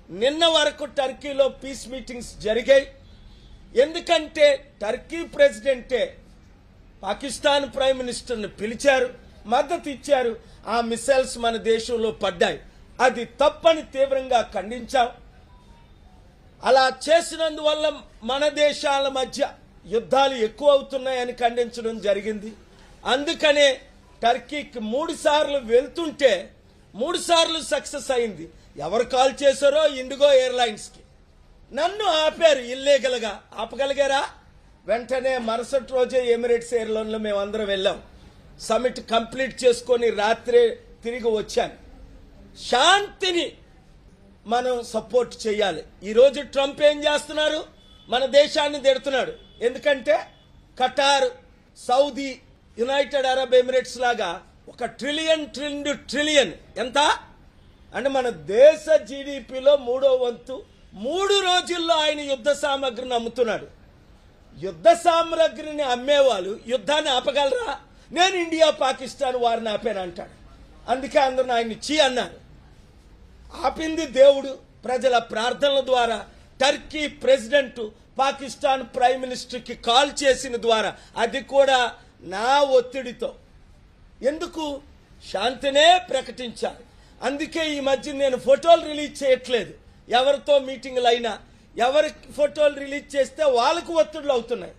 నిన్న వరకు టర్కీలో piece meetings జరిగాయి. ఎందుకంటే టర్కీ ప్రెసిడెంటే పాకిస్తాన్ ప్రైమ్ మినిస్టర్ని పిలిచారు, మద్దతు ఇచ్చారు. ఆ మిసైల్స్ మన దేశంలో పడ్డాయి. అది తప్పని తీవ్రంగా ఖండించాం. అలా చేసినందువల్ల మన దేశాల మధ్య యుద్ధాలు ఎక్కువ అవుతున్నాయని ఖండించడం జరిగింది. అందుకనే టర్కీకి 3 సార్లు వెళ్తుంటే 3 సార్లు సక్సెస్ అయింది. ఎవరు కాల్ చేశారో ఇండిగో ఎయిర్లైన్స్కి. నన్ను ఆపారు ఇల్లీగల్గా. ఆపగలిగారా? వెంటనే మరుసటి రోజే ఎమిరేట్స్ ఎయిర్లైన్లో మేమందరం వెళ్ళాం. సమిట్ కంప్లీట్ చేసుకొని రాత్రే తిరిగి వచ్చాను. శాంతిని మనం సపోర్ట్ చేయాలి. ఈరోజు ట్రంప్ ఏం చేస్తున్నారు? మన దేశాన్ని తిడుతున్నాడు. ఎందుకంటే ఖటార్, సౌదీ, యునైటెడ్ అరబ్ ఎమిరేట్స్ లాగా 1 ట్రిలియన్ ఎంత అంటే మన దేశ జీడిపిలో 3వ వంతు 3 రోజుల్లో ఆయన యుద్ధ సామగ్రిని అమ్ముతున్నాడు. యుద్ధ సామగ్రిని అమ్మేవాళ్ళు యుద్ధాన్ని ఆపగలరా? నేను ఇండియా పాకిస్తాన్ వారిని ఆపానంటాడు. అందుకే అందరూ ఆయన్ని చీ అన్నారు. ఆపింది దేవుడు ప్రజల ప్రార్థనల ద్వారా. టర్కీ ప్రెసిడెంట్ పాకిస్తాన్ ప్రైమ్ మినిస్టర్కి కాల్ చేసిన ద్వారా, అది కూడా నా ఒత్తిడితో. ఎందుకు? శాంతినే ప్రకటించాలి. అందుకే ఈ మధ్య నేను ఫోటోలు రిలీజ్ చేయట్లేదు. ఎవరితో మీటింగ్లు అయినా ఎవరికి ఫోటోలు రిలీజ్ చేస్తే వాళ్ళకు ఒత్తిడులు అవుతున్నాయి.